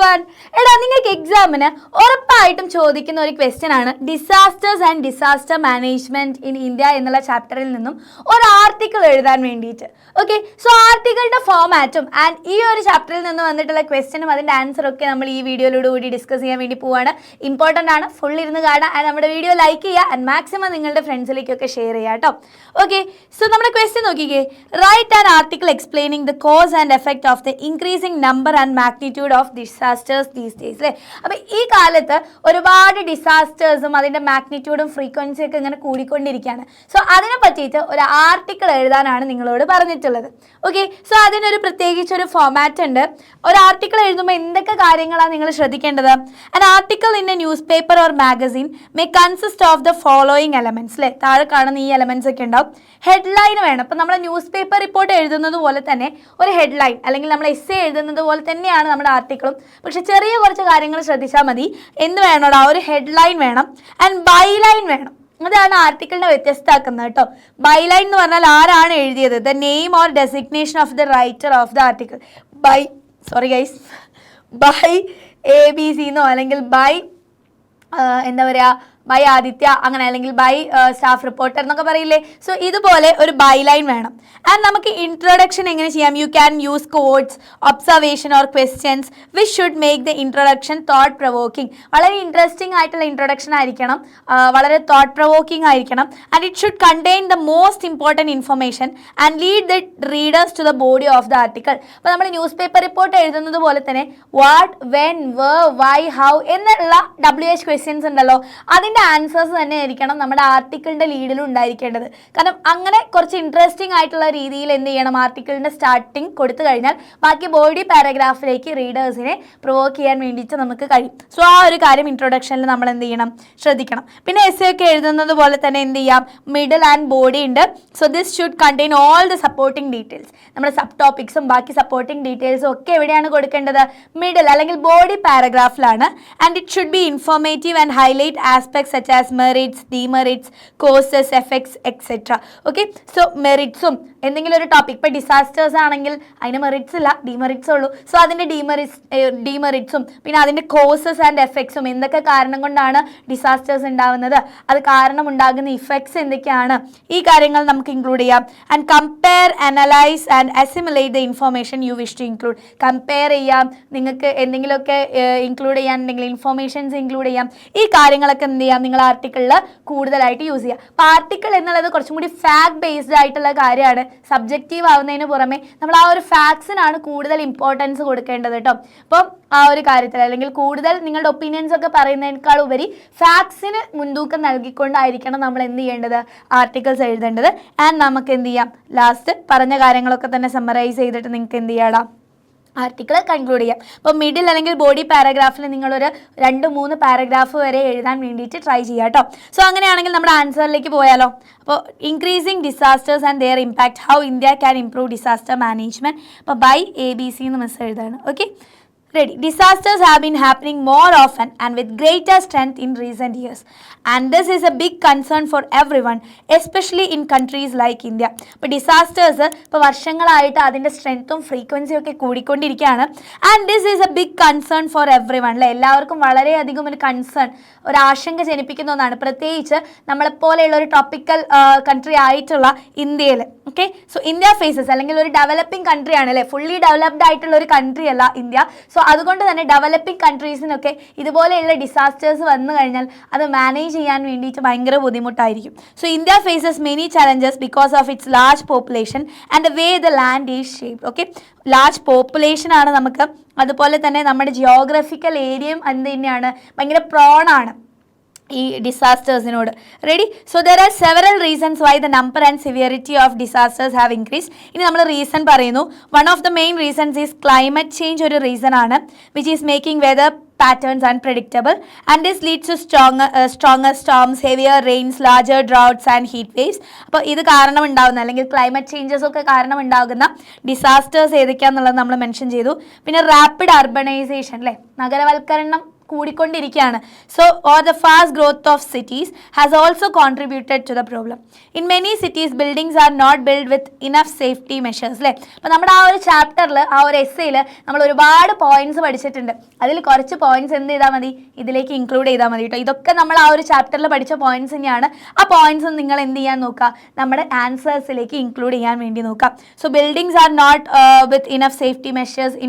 everyone. എടാ നിങ്ങൾക്ക് എക്സാമിന് ഉറപ്പായിട്ടും ചോദിക്കുന്ന ഒരു ക്വസ്റ്റ്യൻ ആണ് disasters and disaster management in India എന്നുള്ള ചാപ്റ്ററിൽ നിന്നും ഒരു ആർട്ടിക്കിൾ എഴുതാൻ വേണ്ടിയിട്ട്. ഓക്കെ, സോ ആർട്ടിക്കിളിന്റെ ഫോമാറ്റും ആൻഡ് ഈ ഒരു ചാപ്റ്ററിൽ നിന്ന് വന്നിട്ടുള്ള ക്വസ്റ്റ്യനും അതിന്റെ ആൻസറും ഒക്കെ നമ്മൾ ഈ വീഡിയോയിലൂടെ കൂടി ഡിസ്കസ് ചെയ്യാൻ വേണ്ടി പോവാണ്. ഇമ്പോർട്ടൻ്റ് ആണ്, ഫുൾ ഇരുന്ന് കാണാം. ആൻഡ് നമ്മുടെ വീഡിയോ ലൈക്ക് ചെയ്യുക ആൻഡ് മാക്സിമം നിങ്ങളുടെ ഫ്രണ്ട്സിലേക്കൊക്കെ ഷെയർ ചെയ്യുക കേട്ടോ. ഓക്കെ, സോ നമ്മുടെ ക്വസ്റ്റ്യൻ നോക്കിക്കേ. Write an article explaining the cause and effect of the increasing number and magnitude of disasters these days അല്ലേ. അപ്പോൾ ഈ കാലത്ത് ഒരുപാട് ഡിസാസ്റ്റേഴ്സും അതിൻ്റെ മാഗ്നിറ്റ്യൂഡും ഫ്രീക്വൻസിയും ഒക്കെ ഇങ്ങനെ കൂടിക്കൊണ്ടിരിക്കുകയാണ്. സോ അതിനെ പറ്റിയിട്ട് ഒരു ആർട്ടിക്കിൾ എഴുതാനാണ് നിങ്ങളോട് പറഞ്ഞിട്ടുള്ളത്. ഓക്കെ, സോ അതിനൊരു പ്രത്യേകിച്ചൊരു ഫോമാറ്റ് ഉണ്ട്. ഒരു ആർട്ടിക്കിൾ എഴുതുമ്പോൾ എന്തൊക്കെ കാര്യങ്ങളാണ് നിങ്ങൾ ശ്രദ്ധിക്കേണ്ടത്? An article in A news paper or magazine may consist of the following elements അല്ലേ. താഴെ കാണുന്ന ഈ എലമെന്റ്സ് ഒക്കെ ഉണ്ടാവും. ഹെഡ്ലൈൻ വേണം. ഇപ്പം നമ്മൾ ന്യൂസ് പേപ്പർ റിപ്പോർട്ട് എഴുതുന്നത് പോലെ തന്നെ ഒരു ഹെഡ്ലൈൻ അല്ലെങ്കിൽ നമ്മൾ എസ്സേ എഴുതുന്നത് പോലെ തന്നെയാണ് നമ്മുടെ ആർട്ടിക്കിളും. പക്ഷെ ചെറിയ കുറച്ച് കാര്യങ്ങൾ ശ്രദ്ധിച്ചാൽ മതി. എന്ത് വേണോടാ? ഒരു ഹെഡ്ലൈൻ വേണം ആൻഡ് ബൈലൈൻ വേണം. അതാണ് ആർട്ടിക്കിളിനെ വ്യത്യസ്തമാക്കുന്നത് കേട്ടോ. ബൈലൈൻ എന്ന് പറഞ്ഞാൽ ആരാണ് എഴുതിയത്, the name or designation of the writer of the article. By ABC എന്നോ അല്ലെങ്കിൽ ബൈ എന്താ പറയുക, ബൈ ആദിത്യ അങ്ങനെ, അല്ലെങ്കിൽ ബൈ സ്റ്റാഫ് റിപ്പോർട്ടർ എന്നൊക്കെ പറയില്ലേ. സോ ഇതുപോലെ ഒരു ബൈലൈൻ വേണം. ആൻഡ് നമുക്ക് ഇൻട്രൊഡക്ഷൻ എങ്ങനെ ചെയ്യാം? You can use quotes, observation or questions which should make the introduction thought provoking. വളരെ ഇൻട്രസ്റ്റിംഗ് ആയിട്ടുള്ള ഇൻട്രൊഡക്ഷൻ ആയിരിക്കണം, വളരെ തോട്ട് പ്രൊവോക്കിംഗ് ആയിരിക്കണം. And it should contain the most important information and lead the readers to the body of the article. അപ്പോൾ നമ്മൾ newspaper report എഴുതുന്നത് പോലെ തന്നെ what, when, where, why, how എന്നുള്ള WH ക്വസ്റ്റ്യൻസ് ഉണ്ടല്ലോ, അതിൻ്റെ ആൻസേഴ്സ് തന്നെ ആയിരിക്കണം നമ്മുടെ ആർട്ടിക്കിളിന്റെ ലീഡിലും ഉണ്ടായിരിക്കേണ്ടത്. കാരണം അങ്ങനെ കുറച്ച് ഇൻട്രസ്റ്റിംഗ് ആയിട്ടുള്ള രീതിയിൽ എന്ത് ചെയ്യണം, ആർട്ടിക്കിളിന്റെ സ്റ്റാർട്ടിങ് കൊടുത്തു കഴിഞ്ഞാൽ ബാക്കി ബോഡി പാരഗ്രാഫിലേക്ക് റീഡേഴ്സിനെ പ്രൊവോക്ക് ചെയ്യാൻ വേണ്ടിയിട്ട് നമുക്ക് കഴിയും. സോ ആ ഒരു കാര്യം ഇൻട്രൊഡക്ഷനിൽ നമ്മൾ എന്ത് ചെയ്യണം, ശ്രദ്ധിക്കണം. പിന്നെ എസ്സേ ഒക്കെ എഴുതുന്നത് പോലെ തന്നെ എന്ത് ചെയ്യാം, മിഡിൽ ആൻഡ് ബോഡി ഉണ്ട്. So this should contain all the supporting details. നമ്മുടെ സബ് ടോപ്പിക്സും ബാക്കി സപ്പോർട്ടിംഗ് ഡീറ്റെയിൽസും ഒക്കെ എവിടെയാണ് കൊടുക്കേണ്ടത്? മിഡിൽ അല്ലെങ്കിൽ ബോഡി പാരഗ്രാഫിലാണ്. And it should be informative and highlight aspects such as merits, demerits, causes, effects, etc. Okay, so merits എന്തെങ്കിലും ഒരു ടോപ്പിക്, ഇപ്പോൾ ഡിസാസ്റ്റേഴ്സ് ആണെങ്കിൽ അതിന് മെറിറ്റ്സ് ഇല്ല, ഡിമെറിറ്റ്സ് ഉള്ളൂ. സോ അതിൻ്റെ ഡിമെറിറ്റ്സും പിന്നെ അതിൻ്റെ കോസസ് ആൻഡ് എഫക്ട്സും, എന്തൊക്കെ കാരണം കൊണ്ടാണ് ഡിസാസ്റ്റേഴ്സ് ഉണ്ടാകുന്നത്, അത് കാരണം ഉണ്ടാകുന്ന ഇഫക്ട്സ് എന്തൊക്കെയാണ്, ഈ കാര്യങ്ങൾ നമുക്ക് ഇൻക്ലൂഡ് ചെയ്യാം. And compare, analyse and assimilate the information you wish to include. Compare ചെയ്യാം, നിങ്ങൾക്ക് എന്തെങ്കിലുമൊക്കെ ഇൻക്ലൂഡ് ചെയ്യാനുണ്ടെങ്കിൽ ഇൻഫോർമേഷൻസ് ഇൻക്ലൂഡ് ചെയ്യാം. ഈ കാര്യങ്ങളൊക്കെ എന്ത് ചെയ്യാം, നിങ്ങൾ ആർട്ടിക്കിളിൽ കൂടുതലായിട്ട് യൂസ് ചെയ്യുക. അപ്പോൾ ആർട്ടിക്കിൾ എന്നുള്ളത് കുറച്ചും കൂടി ഫാക്ട് ബേസ്ഡ് ആയിട്ടുള്ള കാര്യമാണ്. സബ്ജക്റ്റീവ് ആവുന്നതിന് പുറമെ നമ്മൾ ആ ഒരു ഫാക്ട്സിനാണ് കൂടുതൽ ഇമ്പോർട്ടൻസ് കൊടുക്കേണ്ടത് കേട്ടോ. അപ്പം ആ ഒരു കാര്യത്തിൽ അല്ലെങ്കിൽ കൂടുതൽ നിങ്ങളുടെ ഒപ്പീനിയൻസ് ഒക്കെ പറയുന്നതിനേക്കാൾ ഉപരി ഫാക്ട്സിന് മുൻതൂക്കം നൽകിക്കൊണ്ടായിരിക്കണം നമ്മൾ എന്ത് ചെയ്യേണ്ടത്, ആർട്ടിക്കിൾസ് എഴുതേണ്ടത്. ആൻഡ് നമുക്ക് എന്ത് ചെയ്യാം, ലാസ്റ്റ് പറഞ്ഞ കാര്യങ്ങളൊക്കെ തന്നെ സമ്മറൈസ് ചെയ്തിട്ട് നിങ്ങൾക്ക് എന്ത് ചെയ്യണം, ആർട്ടിക്കിൾ കൺക്ലൂഡ് ചെയ്യാം. അപ്പോൾ മിഡിൽ അല്ലെങ്കിൽ ബോഡി പാരഗ്രാഫിൽ നിങ്ങളൊരു 2-3 പാരഗ്രാഫ് വരെ എഴുതാൻ വേണ്ടിയിട്ട് ട്രൈ ചെയ്യാം കേട്ടോ. സോ അങ്ങനെയാണെങ്കിൽ നമ്മുടെ ആൻസറിലേക്ക് പോയാലോ. അപ്പോൾ increasing disasters and their impact, how India can improve disaster management. അപ്പോൾ ബൈ ABC എന്ന് മിസ് എഴുതാണ്. Okay, ready. Disasters have been happening more often and with greater strength in recent years, and this is a big concern for everyone, especially in countries like India. അപ്പോൾ disasters ഇപ്പോൾ വർഷങ്ങളായിട്ട് അതിൻ്റെ സ്ട്രെങ്ത്തും ഫ്രീക്വൻസിയും ഒക്കെ കൂടിക്കൊണ്ടിരിക്കുകയാണ്. And this is a big concern for everyone അല്ലേ. എല്ലാവർക്കും വളരെയധികം ഒരു കൺസേൺ, ഒരു ആശങ്ക ജനിപ്പിക്കുന്ന ഒന്നാണ്, പ്രത്യേകിച്ച് നമ്മളെപ്പോലെയുള്ള ഒരു ടോപ്പിക്കൽ കൺട്രി ആയിട്ടുള്ള ഇന്ത്യയിൽ. ഓക്കെ, സോ ഇന്ത്യ ഫേസസ് അല്ലെങ്കിൽ ഒരു ഡെവലപ്പിംഗ് കൺട്രി ആണ് അല്ലേ, ഫുള്ളി ഡെവലപ്ഡ് ആയിട്ടുള്ള ഒരു കൺട്രി അല്ല ഇന്ത്യ. സോ അതുകൊണ്ട് തന്നെ ഡെവലപ്പിംഗ് കൺട്രീസിനൊക്കെ ഇതുപോലെയുള്ള ഡിസാസ്റ്റേഴ്സ് വന്നു കഴിഞ്ഞാൽ അത് മാനേജ് ചെയ്യാൻ വേണ്ടിയിട്ട് ഭയങ്കര ബുദ്ധിമുട്ടായിരിക്കും. So India faces many challenges because of its large population and the way the land is shaped. Okay, large population ആണ് നമുക്ക്, അതുപോലെ തന്നെ നമ്മുടെ ജിയോഗ്രഫിക്കൽ ഏരിയയും എന്ത് തന്നെയാണ്, ഭയങ്കര പ്രോണാണ് ഈ ഡിസാസ്റ്റേഴ്സിനോട്. Ready. So there are several reasons why the number and severity of disasters have increase. ഇനി നമ്മൾ റീസൺ പറയുന്നു. One of the main reasons is climate change. ഒരു റീസൺ ആണ്, which is making weather patterns unpredictable, and this leads to stronger storms, heavier rains, larger droughts and heat waves. അപ്പോൾ ഇത് കാരണം ഉണ്ടാകുന്ന അല്ലെങ്കിൽ ക്ലൈമറ്റ് ചേഞ്ചസ് ഒക്കെ കാരണം ഉണ്ടാകുന്ന ഡിസാസ്റ്റേഴ്സ് ഏതൊക്കെയാണെന്നുള്ളത് നമ്മൾ മെൻഷൻ ചെയ്തു. പിന്നെ റാപ്പിഡ് അർബനൈസേഷൻ അല്ലേ, നഗരവൽക്കരണം കൂടിക്കൊണ്ടിരിക്കുകയാണ്. So the fast growth of cities has also contributed to the problem. In many cities buildings are not build with enough safety measures അല്ലേ. അപ്പോൾ നമ്മുടെ ആ ഒരു ചാപ്റ്ററിൽ ആ ഒരു എസ്സേയിൽ നമ്മൾ ഒരുപാട് പോയിന്റ്സ് പഠിച്ചിട്ടുണ്ട്. അതിൽ കുറച്ച് പോയിന്റ്സ് എന്ത് ചെയ്താൽ മതി, ഇതിലേക്ക് ഇൻക്ലൂഡ് ചെയ്താൽ മതി കേട്ടോ. ഇതൊക്കെ നമ്മൾ ആ ഒരു ചാപ്റ്ററിൽ പഠിച്ച പോയിന്റ്സ് തന്നെയാണ്. ആ പോയിന്റ്സ് നിങ്ങൾ എന്ത് ചെയ്യാൻ നോക്കുക, നമ്മുടെ ആൻസേഴ്സിലേക്ക് ഇൻക്ലൂഡ് ചെയ്യാൻ വേണ്ടി നോക്കാം. So buildings are not with enough safety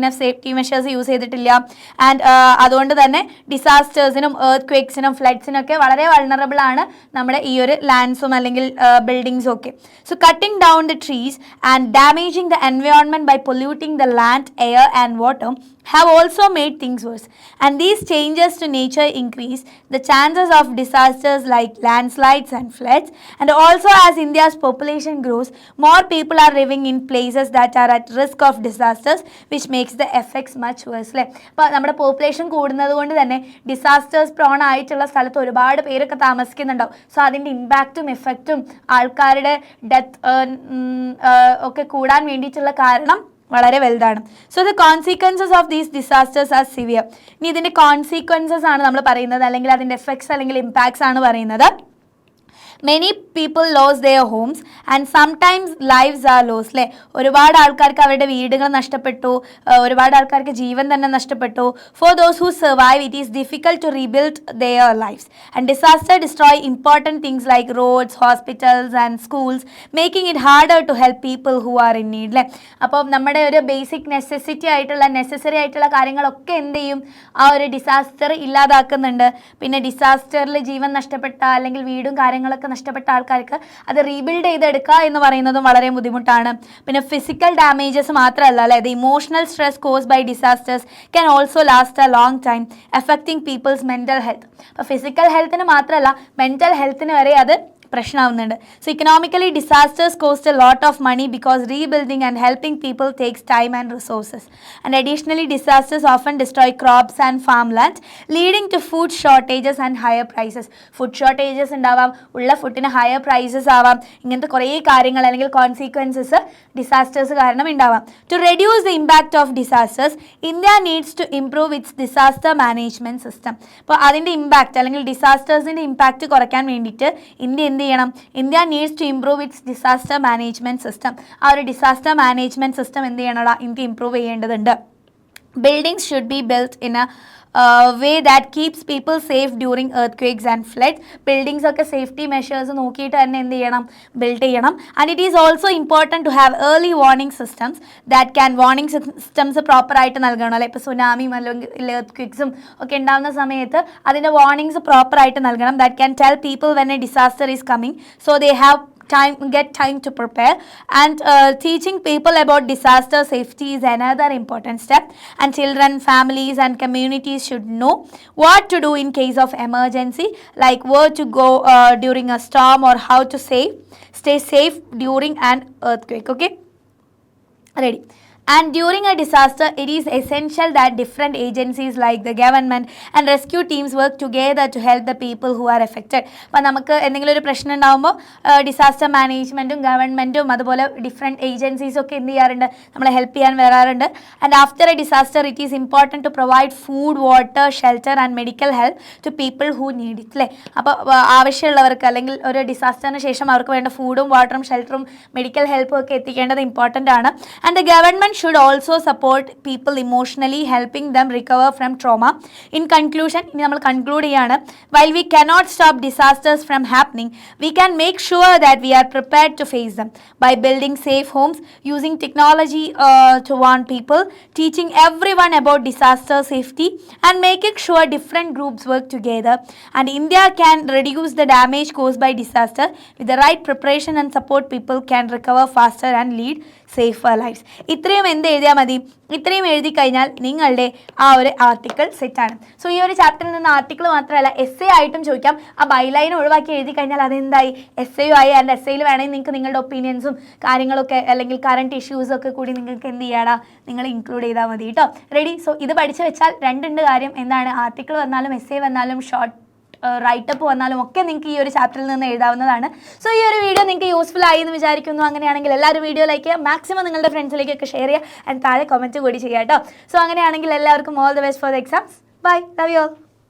measures use ചെയ്തിട്ടില്ല. ആൻഡ് അതുകൊണ്ട് തന്നെ ഡിസാസ്റ്റേഴ്സിനും എർത്ത് ക്വേക്സിനും ഫ്ലഡ്സിനും ഒക്കെ വളരെ വൾണറബിൾ ആണ് നമ്മുടെ ഈ ഒരു ലാൻഡ്സും അല്ലെങ്കിൽ ബിൽഡിങ്സും ഒക്കെ. So cutting down the trees and damaging the environment by polluting the land, air and water have also made things worse, and these changes to nature increase the chances of disasters like landslides and floods. And also, as India's population grows, more people are living in places that are at risk of disasters, which makes the effects much worse. അപ്പോൾ നമ്മുടെ population കൂടുന്നത് കൊണ്ട് തന്നെ disasters prawn ആയിട്ടുള്ള സ്ഥലത്ത് ഒരുപാട് പേരൊക്കെ താമസിക്കുന്നുണ്ടാവും. So അതിൻ്റെ ഇമ്പാക്റ്റും എഫക്റ്റും ആൾക്കാരുടെ ഡെത്ത് ഒക്കെ കൂടാൻ വേണ്ടിയിട്ടുള്ള കാരണം വളരെ വലുതാണ്. So the consequences of these disasters are severe. ഇനി ഇതിൻ്റെ കോൺസിക്വൻസസ് ആണ് നമ്മൾ പറയുന്നത്, അല്ലെങ്കിൽ അതിൻ്റെ എഫക്ട്സ് അല്ലെങ്കിൽ ഇമ്പാക്ട്സ് ആണ് പറയുന്നത്. Many people lose their homes and sometimes lives are lose അല്ലേ. ഒരുപാട് ആൾക്കാർക്ക് അവരുടെ വീടുകൾ നഷ്ടപ്പെട്ടു, ഒരുപാട് ആൾക്കാർക്ക് ജീവൻ തന്നെ നഷ്ടപ്പെട്ടു. For those who survive it is difficult to rebuild their lives. And disaster destroy important things like roads, hospitals and schools, making it harder to help people who are in need അല്ലേ. അപ്പോൾ നമ്മുടെ ഒരു basic necessity ആയിട്ടുള്ള necessary ആയിട്ടുള്ള കാര്യങ്ങളൊക്കെ എന്ത് ചെയ്യും, ആ ഒരു ഡിസാസ്റ്റർ ഇല്ലാതാക്കുന്നുണ്ട്. പിന്നെ ഡിസാസ്റ്ററിൽ ജീവൻ നഷ്ടപ്പെട്ട അല്ലെങ്കിൽ വീടും കാര്യങ്ങളൊക്കെ നഷ്ടപ്പെട്ട ആൾക്കാർക്ക് അത് റീബിൽഡ് ചെയ്തെടുക്കുക എന്ന് പറയുന്നതും വളരെ ബുദ്ധിമുട്ടാണ്. പിന്നെ ഫിസിക്കൽ ഡാമേജസ് മാത്രമല്ല അല്ലേ, the emotional stress cause by disasters can also last a long time, affecting people's mental health. അപ്പോൾ ഫിസിക്കൽ ഹെൽത്തിന് മാത്രമല്ല മെൻ്റൽ ഹെൽത്തിന് വരെ അത് പ്രശ്നമാവുന്നുണ്ട്. So economically disasters cost a lot of money because rebuilding and helping people takes time and resources. And additionally disasters often destroy crops and farm land, leading to food shortages and higher prices. Food shortages ഉണ്ടാവാം, ഉള്ള ഫുഡിന് higher prices ആവാം. ഇങ്ങനത്തെ കുറേ കാര്യങ്ങൾ അല്ലെങ്കിൽ consequences disasters കാരണം ഉണ്ടാവാം. To reduce the impact of disasters, India needs to improve its disaster management system. അപ്പോൾ അതിൻ്റെ ഇമ്പാക്റ്റ് അല്ലെങ്കിൽ ഡിസാസ്റ്റേഴ്സിൻ്റെ ഇമ്പാക്റ്റ് കുറയ്ക്കാൻ വേണ്ടിയിട്ട് ഇന്ത്യ എന്ത് ചെയ്യണം, India needs to improve its disaster management system. ആ ഒരു ഡിസാസ്റ്റർ മാനേജ്മെൻറ്റ് സിസ്റ്റം എന്ത് ചെയ്യണടാ, ഇന്ത്യ ഇംപ്രൂവ് ചെയ്യേണ്ടതുണ്ട്. Buildings should be built in a way that keeps people safe during earthquakes and floods. Buildings ഒക്കെ സേഫ്റ്റി മെഷേഴ്സ് നോക്കിയിട്ട് തന്നെ എന്ത് ചെയ്യണം, ബിൽഡ് ചെയ്യണം. And it is also important to have early warning systems that can warning systems പ്രോപ്പറായിട്ട് നൽകണം അല്ലേ. ഇപ്പോൾ സുനാമിയും അല്ലെങ്കിൽ എർത്ത് ക്വേക്സും ഒക്കെ ഉണ്ടാകുന്ന സമയത്ത് അതിൻ്റെ വാർണിംഗ്സ് പ്രോപ്പറായിട്ട് നൽകണം. That can tell people when A disaster is coming, so they have get time to prepare. And teaching people about disaster safety is another important step, and children, families and communities should know what to do in case of emergency, like where to go during a storm or how to stay safe during an earthquake. Okay, ready? And during a disaster, it is essential that different agencies like the government and rescue teams work together to help the people who are affected. അപ്പോൾ നമുക്ക് എന്തെങ്കിലും ഒരു പ്രശ്നം ഉണ്ടാകുമ്പോൾ disaster മാനേജ്മെൻറ്റും ഗവൺമെൻറ്റും അതുപോലെ different ഏജൻസീസും ഒക്കെ എന്ത് ചെയ്യാറുണ്ട്, നമ്മളെ ഹെൽപ്പ് ചെയ്യാൻ വരാറുണ്ട്. And after a disaster it is important to provide food, water, shelter and medical help to people who need it അല്ലേ. അപ്പോൾ ആവശ്യമുള്ളവർക്ക് അല്ലെങ്കിൽ ഒരു ഡിസാസ്റ്ററിന് ശേഷം അവർക്ക് വേണ്ട ഫുഡും വാട്ടറും ഷെൽട്ടറും മെഡിക്കൽ ഹെൽപ്പും ഒക്കെ എത്തിക്കേണ്ടത് ഇമ്പോർട്ടൻ്റ് ആണ്. And the government should also support people emotionally, helping them recover from trauma. In conclusion, ഇനി നമ്മൾ കൺക്ലൂഡ് ചെയ്യാണ്. While we cannot stop disasters from happening, we can make sure that we are prepared to face them by building safe homes, using technology to warn people, teaching everyone about disaster safety, and making sure different groups work together. And India can reduce the damage caused by disaster. With the right preparation and support, people can recover faster and lead safer lives. ഇത്രയും എന്ത് എഴുതിയാൽ മതി, ഇത്രയും എഴുതി കഴിഞ്ഞാൽ നിങ്ങളുടെ ആ ഒരു ആർട്ടിക്കിൾ സെറ്റാണ്. സോ ഈ ഒരു ചാപ്റ്ററിൽ നിന്ന് ആർട്ടിക്കിൾ മാത്രമല്ല എസ്സേ ആയിട്ടും ചോദിക്കാം. ആ ബൈലൈൻ ഒഴിവാക്കി എഴുതി കഴിഞ്ഞാൽ അതെന്തായി, എസ്സേയും ആയി. ആൻഡ് എസ്സേയിൽ വേണമെങ്കിൽ നിങ്ങൾക്ക് നിങ്ങളുടെ ഒപ്പീനിയൻസും കാര്യങ്ങളൊക്കെ അല്ലെങ്കിൽ കറണ്ട് ഇഷ്യൂസൊക്കെ കൂടി നിങ്ങൾക്ക് എന്ത് ചെയ്യാടാ, നിങ്ങൾ ഇൻക്ലൂഡ് ചെയ്താൽ മതി കേട്ടോ. റെഡി? സോ ഇത് പഠിച്ചു വെച്ചാൽ രണ്ടുണ്ട് കാര്യം. എന്താണ്, ആർട്ടിക്കിൾ വന്നാലും എസ്സേ വന്നാലും ഷോർട്ട് റൈറ്റപ്പ് വന്നാലും ഒക്കെ നിങ്ങൾക്ക് ഈ ഒരു ചാപ്റ്ററിൽ നിന്ന് എഴുതാവുന്നതാണ്. സോ ഈ ഒരു വീഡിയോ നിങ്ങൾക്ക് യൂസ്ഫുൾ ആയി എന്ന് വിചാരിക്കുന്നു. അങ്ങനെയാണെങ്കിൽ എല്ലാവരും വീഡിയോ ലൈക്ക് ചെയ്യുക, മാക്സിമം നിങ്ങളുടെ ഫ്രണ്ട്സിലേക്കൊക്കെ ഷെയർ ചെയ്യുക, ആൻഡ് താഴെ കമൻറ്റ് കൂടി ചെയ്യുക കേട്ടോ. സോ അങ്ങനെയാണെങ്കിൽ എല്ലാവർക്കും all the best for the exams. Bye, love you all.